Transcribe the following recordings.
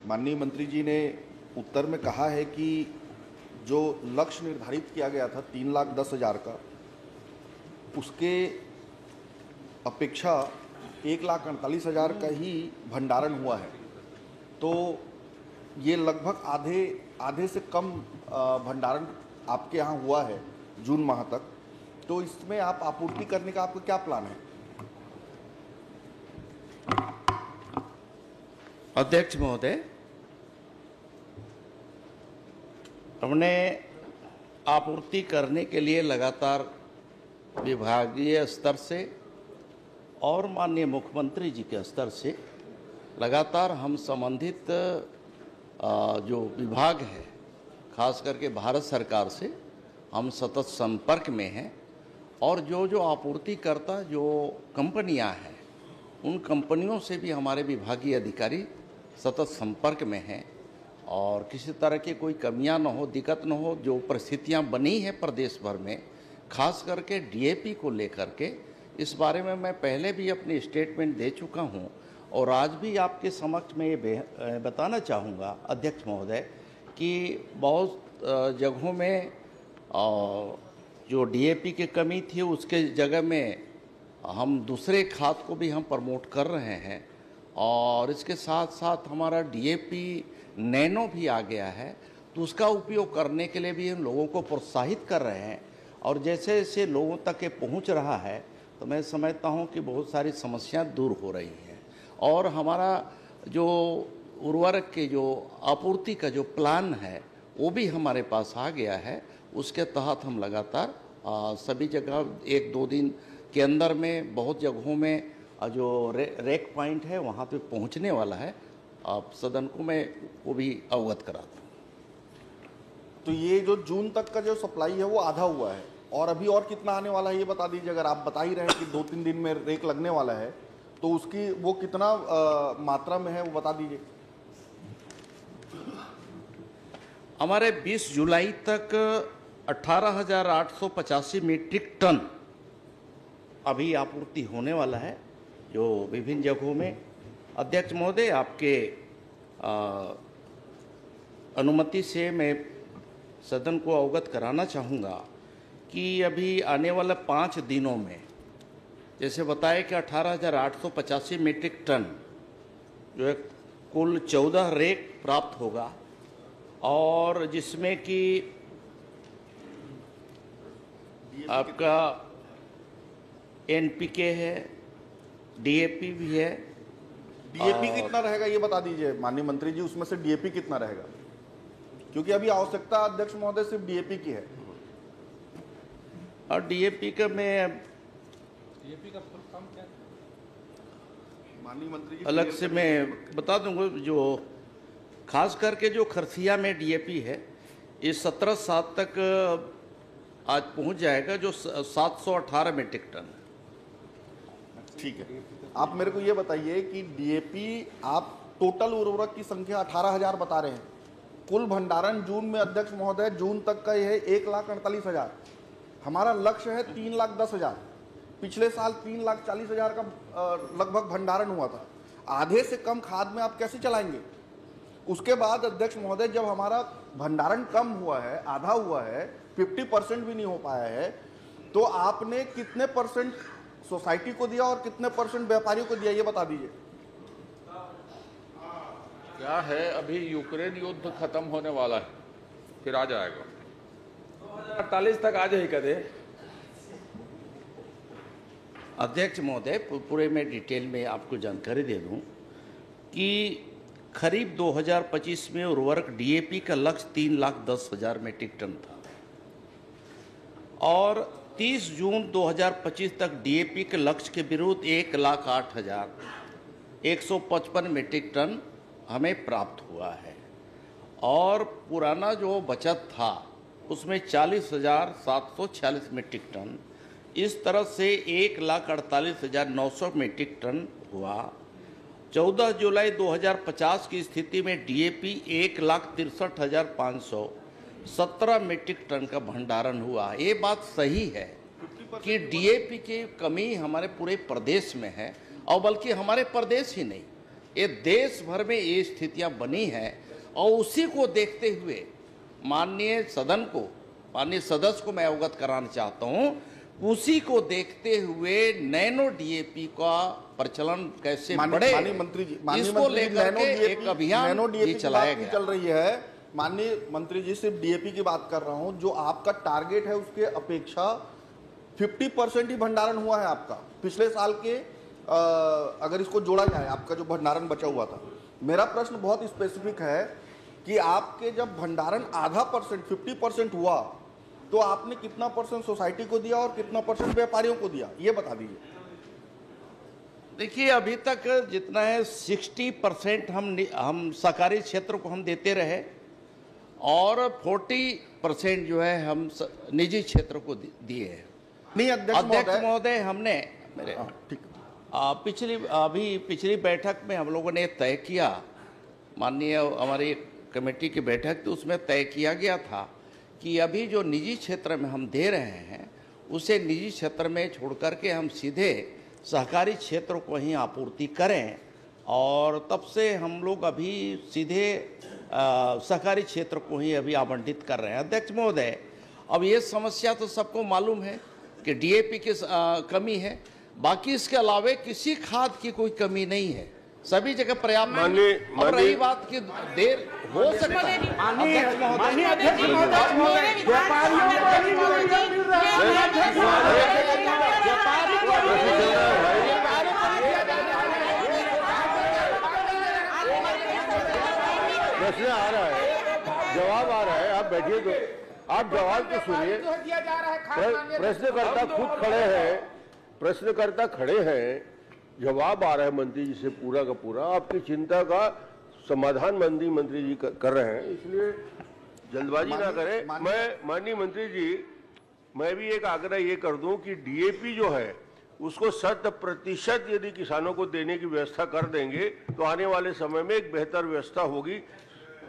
माननीय मंत्री जी ने उत्तर में कहा है कि जो लक्ष्य निर्धारित किया गया था 3,10,000 का, उसके अपेक्षा 1,48,000 का ही भंडारण हुआ है। तो ये लगभग आधे से कम भंडारण आपके यहाँ हुआ है जून माह तक। तो इसमें आप आपूर्ति करने का आपका क्या प्लान है? अध्यक्ष महोदय, हमने आपूर्ति करने के लिए लगातार विभागीय स्तर से और माननीय मुख्यमंत्री जी के स्तर से लगातार हम संबंधित जो विभाग है, खास करके भारत सरकार से हम सतत संपर्क में हैं और जो आपूर्तिकर्ता जो कंपनियां हैं, उन कंपनियों से भी हमारे विभागीय अधिकारी सतत संपर्क में हैं और किसी तरह की कोई कमियां न हो, दिक्कत न हो। जो परिस्थितियां बनी हैं प्रदेश भर में, खास करके डीएपी को लेकर के, इस बारे में मैं पहले भी अपनी स्टेटमेंट दे चुका हूं और आज भी आपके समक्ष में ये बताना चाहूँगा अध्यक्ष महोदय कि बहुत जगहों में जो डीएपी की कमी थी, उसके जगह में हम दूसरे खाद को भी हम प्रमोट कर रहे हैं और इसके साथ साथ हमारा डीएपी नैनो भी आ गया है, तो उसका उपयोग करने के लिए भी हम लोगों को प्रोत्साहित कर रहे हैं। और जैसे जैसे लोगों तक ये पहुंच रहा है तो मैं समझता हूं कि बहुत सारी समस्याएं दूर हो रही हैं और हमारा जो उर्वरक के जो आपूर्ति का जो प्लान है वो भी हमारे पास आ गया है। उसके तहत हम लगातार सभी जगह 1-2 दिन के अंदर में बहुत जगहों में जो रैक पॉइंट है वहाँ पे पहुँचने वाला है। आप सदन को मैं वो भी अवगत कराता हूँ। तो ये जो जून तक का जो सप्लाई है वो आधा हुआ है और अभी और कितना आने वाला है ये बता दीजिए। अगर आप बता ही रहे हैं कि 2-3 दिन में रेक लगने वाला है तो उसकी वो कितना मात्रा में है वो बता दीजिए। हमारे 20 जुलाई तक 18,885 मीट्रिक टन अभी आपूर्ति होने वाला है जो विभिन्न जगहों में। अध्यक्ष महोदय, आपके अनुमति से मैं सदन को अवगत कराना चाहूँगा कि अभी आने वाले 5 दिनों में जैसे बताया कि 18,885 मीट्रिक टन जो है कुल 14 रेक प्राप्त होगा और जिसमें कि आपका एनपीके है, डीएपी भी है। डीएपी कितना रहेगा ये बता दीजिए माननीय मंत्री जी, उसमें से डीएपी कितना रहेगा, क्योंकि अभी आवश्यकता अध्यक्ष महोदय सिर्फ डीएपी की है। और डीएपी का फुल फॉर्म क्या है? माननीय मंत्री जी अलग से मैं बता दूंगा। जो खास करके जो खरसिया में डीएपी है, इस 17/7 तक आज पहुंच जाएगा जो 718 मीट्रिक टन। ठीक है, आप मेरे को ये बताइए कि डीएपी आप टोटल उर्वरक की संख्या 18,000 बता रहे हैं, कुल भंडारण जून में अध्यक्ष महोदय जून तक का यह है 1,48,000। हमारा लक्ष्य है 3,10,000। पिछले साल 3,40,000 का लगभग भंडारण हुआ था। आधे से कम खाद में आप कैसे चलाएंगे? उसके बाद अध्यक्ष महोदय जब हमारा भंडारण कम हुआ है, आधा हुआ है, 50% भी नहीं हो पाया है, तो आपने कितने परसेंट सोसाइटी को दिया और कितने परसेंट व्यापारियों को दिया ये बता दीजिए। क्या है, अभी यूक्रेन युद्ध खत्म होने वाला है, फिर आ जाएगा 2048 तक आ जाए कदे। अध्यक्ष महोदय, पूरे में डिटेल में आपको जानकारी दे दूं कि खरीफ 2025 में उर्वरक डीएपी का लक्ष्य 3,10,000 मीट्रिक टन था और 30 जून 2025 तक डीएपी के लक्ष्य के विरुद्ध 1,08,155 मीट्रिक टन हमें प्राप्त हुआ है और पुराना जो बचत था उसमें 40,746 मीट्रिक टन। इस तरह से 1,48,900 मीट्रिक टन हुआ। 14 जुलाई 2050 की स्थिति में डीएपी 1,63,517 मीट्रिक टन का भंडारण हुआ। ये बात सही है कि डीएपी की कमी हमारे पूरे प्रदेश में है और बल्कि हमारे प्रदेश ही नहीं, ये देश भर में ये स्थितियां बनी हैं और उसी को देखते हुए माननीय सदस्य को मैं अवगत कराना चाहता हूं, उसी को देखते हुए नैनो डीएपी का प्रचलन कैसे बढ़े, इसको लेकर के एक अभियान ये चलाया गया। चल रही है माननीय मंत्री जी, सिर्फ डीएपी की बात कर रहा हूं। जो आपका टारगेट है उसके अपेक्षा 50% ही भंडारण हुआ है आपका पिछले साल के। अगर इसको जोड़ा जाए आपका जो भंडारण बचा हुआ था, मेरा प्रश्न बहुत स्पेसिफिक है कि आपके जब भंडारण आधा परसेंट 50% हुआ तो आपने कितना परसेंट सोसाइटी को दिया और कितना परसेंट व्यापारियों को दिया, ये बता दीजिए। देखिए, अभी तक जितना है 60% हम सहकारी क्षेत्र को हम देते रहे और 40% जो है हम निजी क्षेत्र को दिए हैं। नहीं अध्यक्ष महोदय, हमने पिछली बैठक में हम लोगों ने तय किया, माननीय हमारी कमेटी की बैठक थी, उसमें तय किया गया था कि अभी जो निजी क्षेत्र में हम दे रहे हैं उसे निजी क्षेत्र में छोड़ करके हम सीधे सहकारी क्षेत्र को ही आपूर्ति करें, और तब से हम लोग अभी सीधे सहकारी क्षेत्र को ही अभी आवंटित कर रहे हैं। अध्यक्ष महोदय, अब ये समस्या तो सबको मालूम है कि डीएपी की कमी है, बाकी इसके अलावे किसी खाद की कोई कमी नहीं है, सभी जगह पर्याप्त। और रही बात की देर हो सकता है, अध्यक्ष प्रश्न आ रहा है, जवाब आ रहा है, आप बैठिए तो आप जवाब तो सुनिए। प्रश्नकर्ता खुद खड़े हैं, प्रश्नकर्ता खड़े हैं, जवाब आ रहा है मंत्री जी से पूरा का पूरा। आपकी चिंता का समाधान मंत्री जी कर रहे हैं, इसलिए जल्दबाजी ना करें। मैं माननीय मंत्री जी, मैं भी एक आग्रह ये कर दूं कि डीएपी जो है उसको 100% यदि किसानों को देने की व्यवस्था कर देंगे तो आने वाले समय में एक बेहतर व्यवस्था होगी,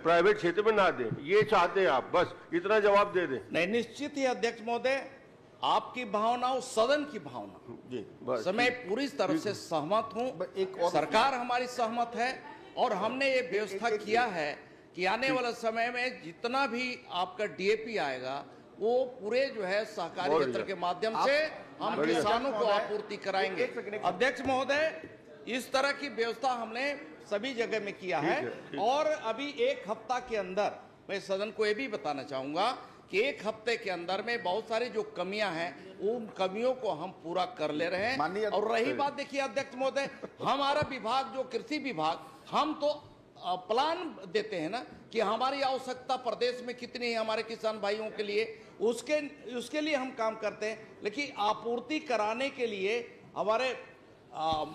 प्राइवेट क्षेत्र में ना दें, ये चाहते हैं आप, बस इतना जवाब दे दें। नहीं, निश्चित ही अध्यक्ष महोदय, आपकी भावना और सदन की भावना जी, मैं पूरी तरह से सहमत हूं। सरकार हमारी सहमत है और हमने ये व्यवस्था किया है कि आने वाले समय में जितना भी आपका डीएपी आएगा वो पूरे जो है सहकारी क्षेत्र के माध्यम से हम किसानों को आपूर्ति कराएंगे। अध्यक्ष महोदय, इस तरह की व्यवस्था हमने सभी जगह में किया है और अभी एक हफ्ता के अंदर मैं सदन को ये भी बताना चाहूंगा कि एक हफ्ते के अंदर में बहुत सारी जो कमियां हैं उन कमियों को हम पूरा कर ले रहे हैं। और रही बात, देखिए अध्यक्ष महोदय, हमारा विभाग जो कृषि विभाग, हम तो प्लान देते हैं ना कि हमारी आवश्यकता प्रदेश में कितनी है हमारे किसान भाइयों के लिए, उसके लिए हम काम करते हैं, लेकिन आपूर्ति कराने के लिए हमारे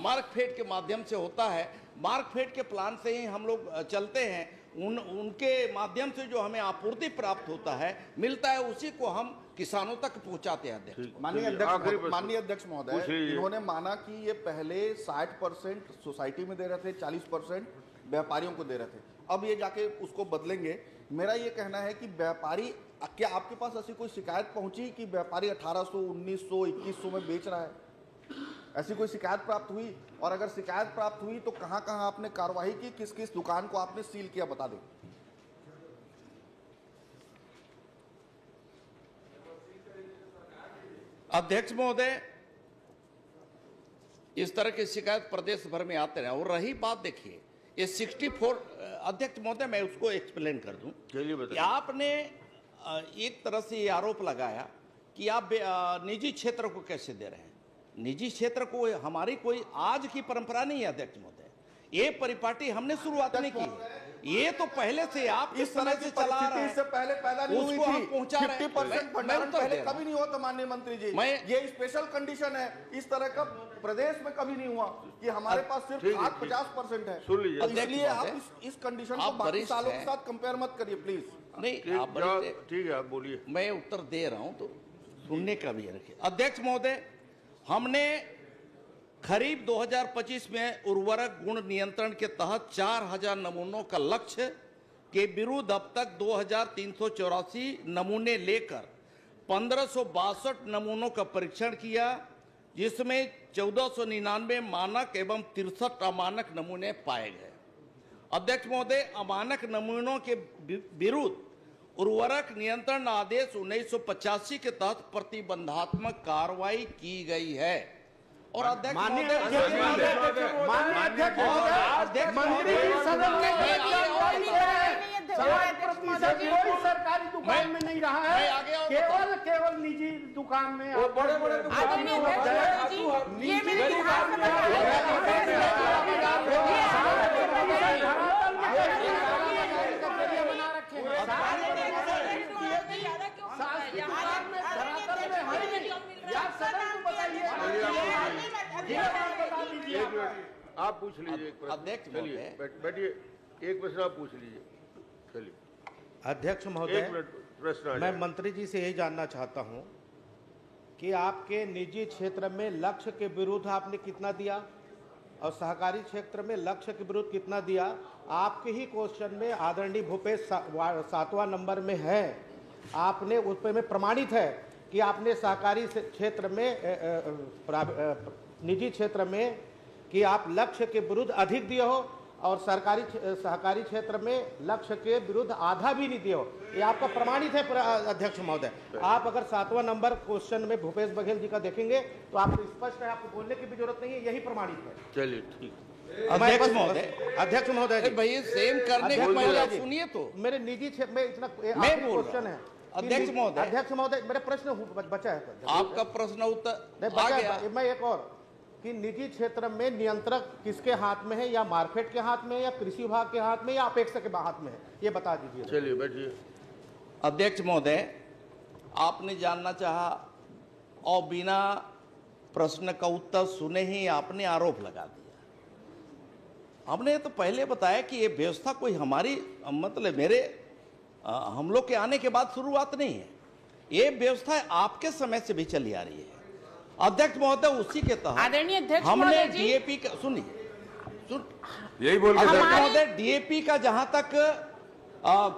मार्कफेड के माध्यम से होता है। मार्कफेड के प्लान से ही हम लोग चलते हैं, उनके माध्यम से जो हमें आपूर्ति प्राप्त होता है, मिलता है, उसी को हम किसानों तक पहुंचाते हैं। अध्यक्ष माननीय अध्यक्ष महोदय, इन्होंने माना कि ये पहले 60% सोसाइटी में दे रहे थे, 40% व्यापारियों को दे रहे थे, अब ये जाके उसको बदलेंगे। मेरा ये कहना है कि व्यापारी, क्या आपके पास ऐसी कोई शिकायत पहुंची कि व्यापारी 1800, 1900, 2100 में बेच रहा है? ऐसी कोई शिकायत प्राप्त हुई? और अगर शिकायत प्राप्त हुई तो कहां कहां आपने कार्रवाई की, किस किस दुकान को आपने सील किया, बता दें। अध्यक्ष महोदय, इस तरह की शिकायत प्रदेश भर में आते रहे। और रही बात, देखिए ये 64, अध्यक्ष महोदय मैं उसको एक्सप्लेन कर दूं। चलिए बताइए। आपने एक तरह से ये आरोप लगाया कि आप निजी क्षेत्र को कैसे दे रहे हैं। निजी क्षेत्र को हमारी कोई आज की परंपरा नहीं है अध्यक्ष महोदय, ये परिपाटी हमने शुरुआत नहीं की, ये तो पहले से आप इस तरह से चला रहे हैं, इससे पहले पैदा नहीं हुई थी। 50% भंडारण पहले कभी नहीं हुआ था माननीय मंत्री जी, ये स्पेशल कंडीशन है। इस तरह का प्रदेश में कभी नहीं हुआ कि हमारे पास सिर्फ 50% है। सुन लीजिए, इसलिए आप इस कंडीशन को बाकी सालों के साथ कंपेयर मत करिए प्लीज। नहीं, आप ठीक है, आप बोलिए। मैं उत्तर दे रहा हूं तो सुनने का भी रखिए। अध्यक्ष महोदय, हमने खरीफ 2025 में उर्वरक गुण नियंत्रण के तहत 4000 नमूनों का लक्ष्य के विरुद्ध अब तक 2384 नमूने लेकर 1562 नमूनों का परीक्षण किया, जिसमें 1499 मानक एवं 63 अमानक नमूने पाए गए। अध्यक्ष महोदय, अमानक नमूनों के विरुद्ध उर्वरक नियंत्रण आदेश 1985 के तहत प्रतिबंधात्मक कार्रवाई की गई है। और अध्यक्ष महोदय, कोई सरकारी दुकान में नहीं रहा है, केवल निजी दुकान में। बड़े बड़े आप पूछ लीजिए अध्यक्ष महोदय, बैठिए, एक प्रश्न आप पूछ लीजिए। चलिए अध्यक्ष महोदय, प्रश्न मैं मंत्री जी से यही जानना चाहता हूं कि आपके निजी क्षेत्र में लक्ष्य के विरुद्ध आपने कितना दिया और सहकारी क्षेत्र में लक्ष्य के विरुद्ध कितना दिया। आपके ही क्वेश्चन में आदरणीय भूपेश 7वां नंबर में है, आपने उस पर में प्रमाणित है कि आपने सहकारी क्षेत्र में निजी क्षेत्र में कि आप लक्ष्य के विरुद्ध अधिक दिए हो और सहकारी क्षेत्र में लक्ष्य के विरुद्ध आधा भी नहीं दिए हो। ये आपका प्रमाणित है अध्यक्ष महोदय। आप अगर 7वां नंबर क्वेश्चन में भूपेश बघेल जी का देखेंगे तो आपको स्पष्ट है, आपको बोलने की भी जरूरत नहीं है, यही प्रमाणित है। चलिए ठीक। अध्यक्ष महोदय भाई सेम करने के पहले सुनिए तो मेरे निजी क्षेत्र में इतना क्वेश्चन है। अध्यक्ष महोदय मेरा प्रश्न बचा है, आपका प्रश्न उत्तर आ गया। मैं एक और कि निजी क्षेत्र में नियंत्रक किसके हाथ में है, या मार्केट के हाथ में है, या कृषि विभाग के हाथ में, या अपेक्षा के हाथ में है, ये बता दीजिए। चलिए बैठिए। अध्यक्ष महोदय, आपने जानना चाहा और बिना प्रश्न का उत्तर सुने ही आपने आरोप लगा दिया। हमने तो पहले बताया कि ये व्यवस्था कोई हमारी मतलब हम लोग के आने के बाद शुरुआत नहीं है, ये व्यवस्था आपके समय से भी चली आ रही है। अध्यक्ष महोदय, उसी के तहत हमने डीएपी का यही बोल के अध्यक्ष महोदय, डीएपी का जहां तक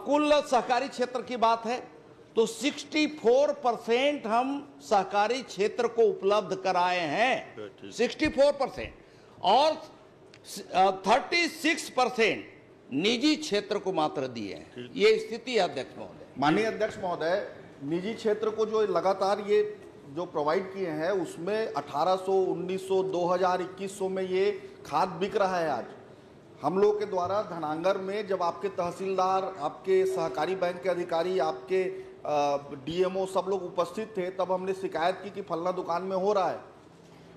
कुल सहकारी क्षेत्र की बात है तो 64% हम सहकारी क्षेत्र को उपलब्ध कराए हैं, 64%, और 36% निजी क्षेत्र को मात्र दिए हैं। ये स्थिति है अध्यक्ष महोदय। माननीय अध्यक्ष महोदय, निजी क्षेत्र को जो लगातार ये जो प्रोवाइड किए हैं उसमें 1800, 1900, 2000, 2100 में ये खाद बिक रहा है। आज हम लोग के द्वारा धनांगर में जब आपके तहसीलदार, आपके सहकारी बैंक के अधिकारी, आपके डीएमओ सब लोग उपस्थित थे, तब हमने शिकायत की कि फलना दुकान में हो रहा है।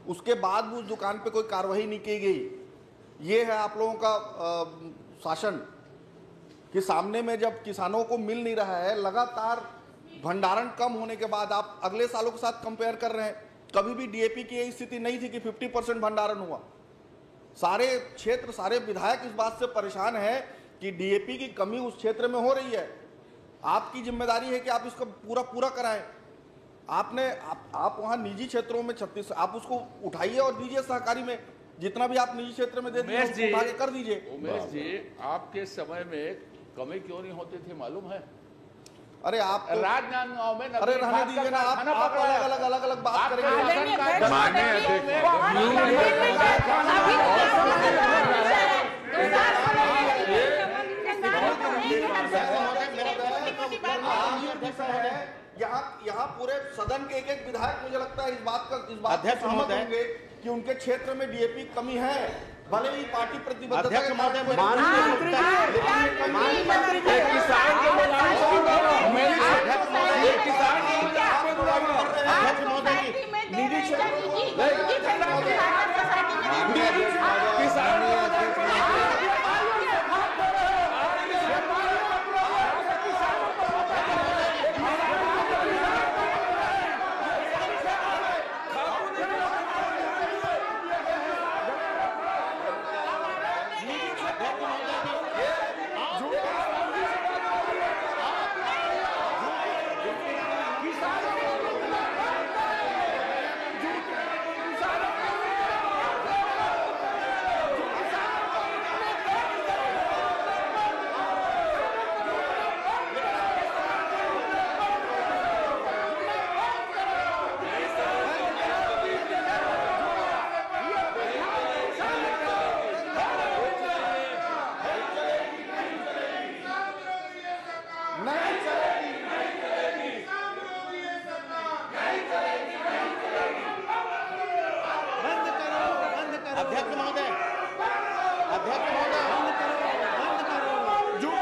उसके बाद उस दुकान पे कोई कार्रवाई नहीं की गई। ये है आप लोगों का शासन कि सामने में जब किसानों को मिल नहीं रहा है, लगातार भंडारण कम होने के बाद आप अगले सालों के साथ कंपेयर कर रहे हैं। कभी भी डीएपी की यही स्थिति नहीं थी कि 50% भंडारण हुआ। सारे क्षेत्र, सारे विधायक इस बात से परेशान है कि डीएपी की कमी उस क्षेत्र में हो रही है। आपकी जिम्मेदारी है कि आप इसको पूरा कराएं। आप वहां निजी क्षेत्रों में 36, आप उसको उठाइए और दीजिए सहकारी में, जितना भी आप निजी क्षेत्र में दे दीजिए, उठा के कर दीजिए। उमेश जी, आपके समय में कमी क्यों नहीं होती थी मालूम है? अरे आप तो राजनांदगांव में अरे रहने दीजिए ना, आप अलग बात करेंगे। यहाँ पूरे सदन के एक विधायक मुझे लगता है इस बात पर सहमत होंगे कि उनके क्षेत्र में डीएपी कमी है, भले ही पार्टी प्रतिबद्धता के मामले में नहीं चलेगी। बंद करो, बंद करो। अध्यक्ष महोदय, अध्यक्ष महोदय, बंद करो, बंद करो।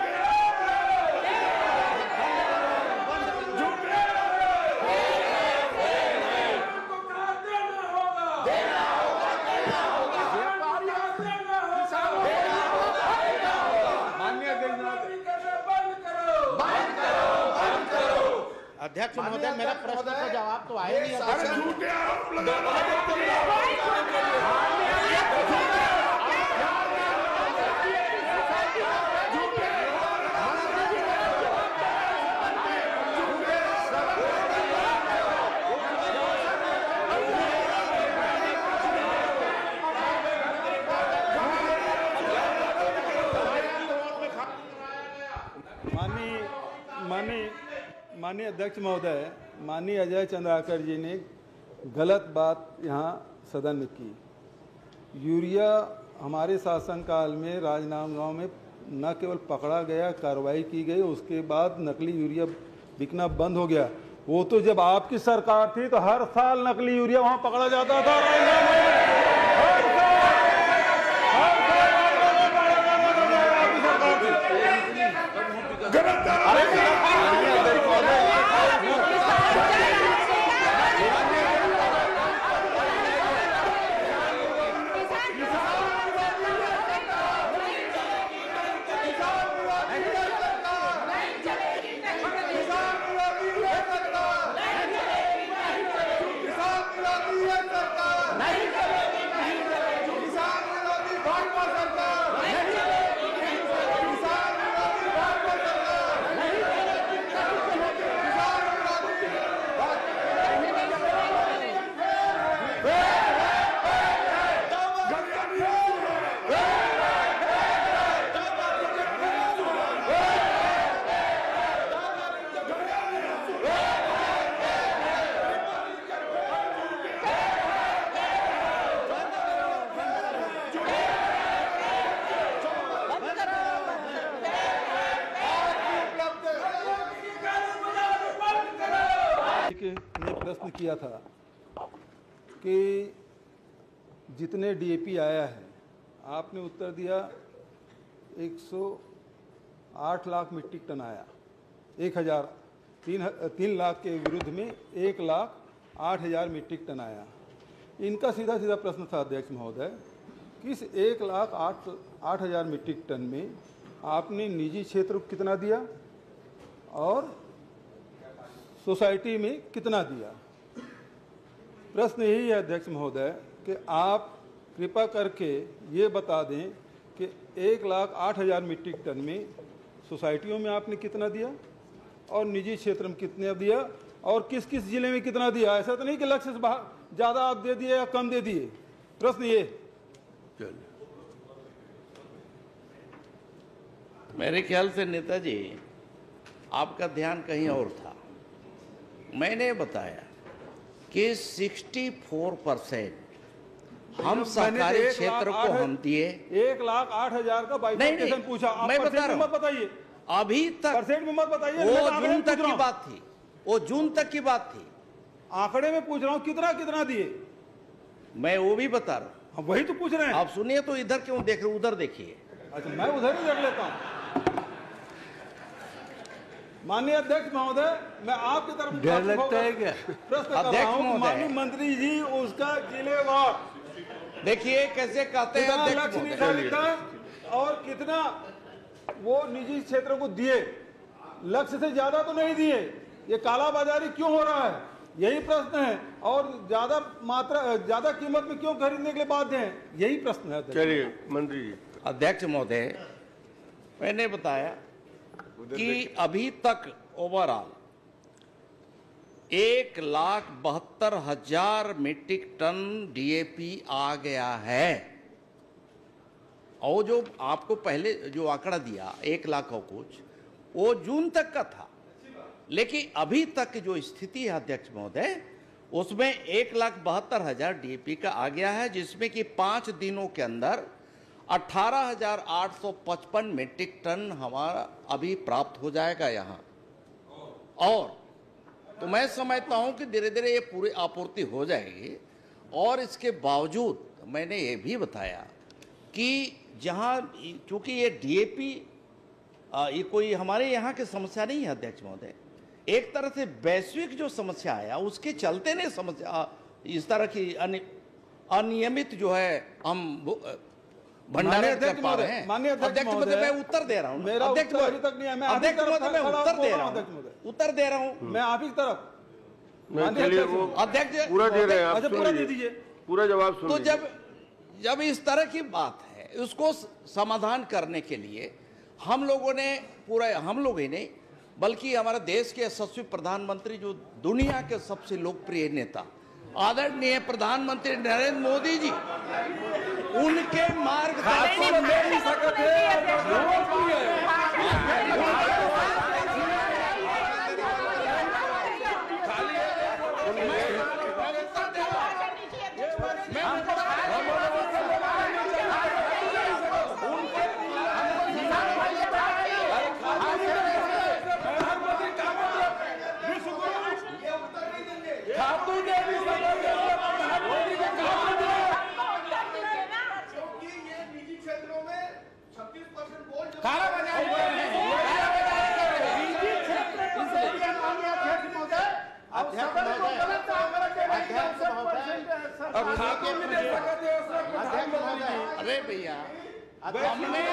अध्यक्ष महोदय, मेरा प्रश्न का जवाब तो आया नहीं। माननीय अध्यक्ष महोदय, माननीय अजय चंद्राकर जी ने गलत बात यहाँ सदन में की। यूरिया हमारे शासनकाल में राजनांदगांव में न केवल पकड़ा गया, कार्रवाई की गई, उसके बाद नकली यूरिया बिकना बंद हो गया। वो तो जब आपकी सरकार थी तो हर साल नकली यूरिया वहाँ पकड़ा जाता था। ने प्रश्न किया था कि जितने डीएपी आया है, आपने उत्तर दिया 108 लाख मीट्रिक टन आया। 3 लाख के विरुद्ध में 1,08,000 मीट्रिक टन आया। इनका सीधा सीधा प्रश्न था अध्यक्ष महोदय, किस 1,08,000 मीट्रिक टन में आपने निजी क्षेत्र को कितना दिया और सोसाइटी में कितना दिया? प्रश्न यही है अध्यक्ष महोदय कि आप कृपा करके ये बता दें कि 1,08,000 मीट्रिक टन में सोसाइटियों में आपने कितना दिया और निजी क्षेत्र में कितने दिया और किस किस जिले में कितना दिया। ऐसा तो नहीं कि लक्ष्य से ज़्यादा आप दे दिए या कम दे दिए। प्रश्न ये। मेरे ख्याल से नेताजी आपका ध्यान कहीं और था। मैंने बताया कि 64% हम सरकारी क्षेत्र को हम दिए। 1,08,000 का बाइफरकेशन पूछा। मैं बता रहा हूं, बताइए अभी तक परसेंट में मत बताइए। वो जून तक की बात थी, वो जून तक की बात थी। आंकड़े में पूछ रहा हूँ कितना कितना दिए, मैं वो भी बता रहा हूँ। वही तो पूछ रहे हैं आप। सुनिए तो इधर क्यों देख रहे, उधर देखिए। अच्छा, मैं उधर ही देख लेता हूँ। माननीय अध्यक्ष महोदय, मैं आपकी तरफ डर लगता है क्या? प्रश्न कर रहा हूं। माननीय मंत्री जी उसका जिलेवार देखिए कैसे कहते हैं लक्ष्य निर्धारित और कितना वो निजी क्षेत्रों को दिए। लक्ष्य से ज्यादा तो नहीं दिए। ये कालाबाजारी क्यों हो रहा है, यही प्रश्न है। और ज्यादा कीमत में क्यों खरीदने के लिए बाध्य हैं, यही प्रश्न है। चलिए मंत्री जी। अध्यक्ष महोदय, मैंने बताया कि अभी तक ओवरऑल 1,72,000 मीट्रिक टन डीएपी आ गया है। और जो आपको पहले जो आंकड़ा दिया 1 लाख का कुछ, वो जून तक का था। लेकिन अभी तक जो स्थिति है अध्यक्ष महोदय, उसमें 1,72,000 डीएपी का आ गया है, जिसमें कि 5 दिनों के अंदर 18,855 मीट्रिक टन हमारा अभी प्राप्त हो जाएगा यहाँ। और तो मैं समझता हूँ कि धीरे धीरे ये पूरी आपूर्ति हो जाएगी। और इसके बावजूद मैंने ये भी बताया कि जहाँ, चूँकि ये डीएपी ये कोई हमारे यहाँ की समस्या नहीं है अध्यक्ष महोदय, एक तरह से वैश्विक जो समस्या आया उसके चलते ने समस्या इस तरह की अनियमित जो है हम भंडारण कर पा रहे हैं। अध्यक्ष महोदय मैं उत्तर दे रहा हूँ, अध्यक्ष महोदय मैं उत्तर दे रहा हूँ, मैं आप ही तरफ अध्यक्ष पूरा दे रहे हैं आप, पूरा दे दीजिए, पूरा जवाब सुन तो लीजिए। जब इस तरह की बात है, उसको समाधान करने के लिए हम लोगों ने हम लोग ही नहीं बल्कि हमारे देश के यशस्वी प्रधानमंत्री, जो दुनिया के सबसे लोकप्रिय नेता आदरणीय प्रधानमंत्री नरेंद्र मोदी जी, उनके मार्गदर्शन अरे भैया हमने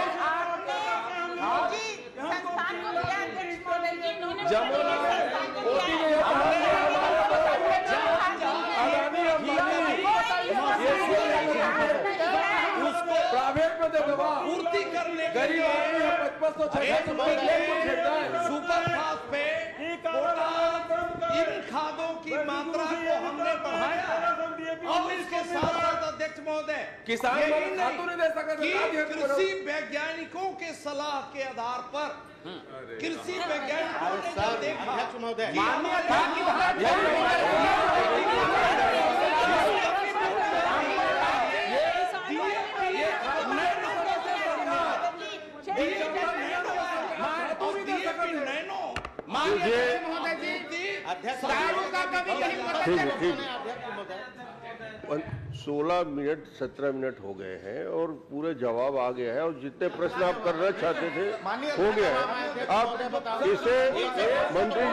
उसको प्राइवेट में पूर्ति करने के लिए सुपर फास्फेट, इन खादों की मात्रा को हमने बढ़ाया। और इसके साथ साथ अध्यक्ष महोदय किसान नहीं दे सकते, कृषि वैज्ञानिकों के सलाह के आधार पर कृषि वैज्ञानिकों ने देखा अध्यक्ष महोदय ठीक 16 मिनट 17 मिनट हो गए हैं और पूरे जवाब आ गया है और जितने प्रश्न आप करना चाहते थे हो गया है। आप इसे मंत्री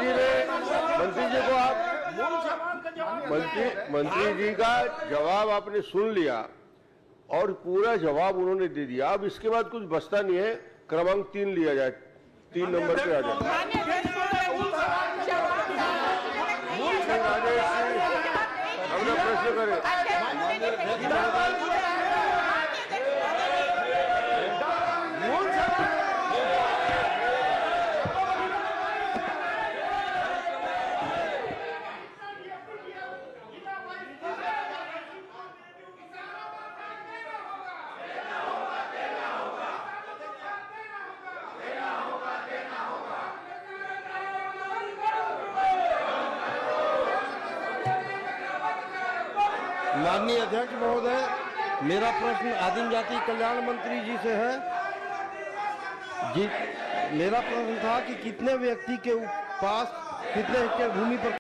जी को आप मंत्री जी का जवाब आपने सुन लिया और पूरा जवाब उन्होंने दे दिया। अब इसके बाद कुछ बचता नहीं है, क्रमांक 3 लिया जाए, 3 नंबर पे आ जाए। हमने प्रश्न करे माननीय अध्यक्ष महोदय, मेरा प्रश्न आदिम जाति कल्याण मंत्री जी से है। जी, मेरा प्रश्न था कि कितने व्यक्ति के पास कितने हेक्टेयर भूमि पर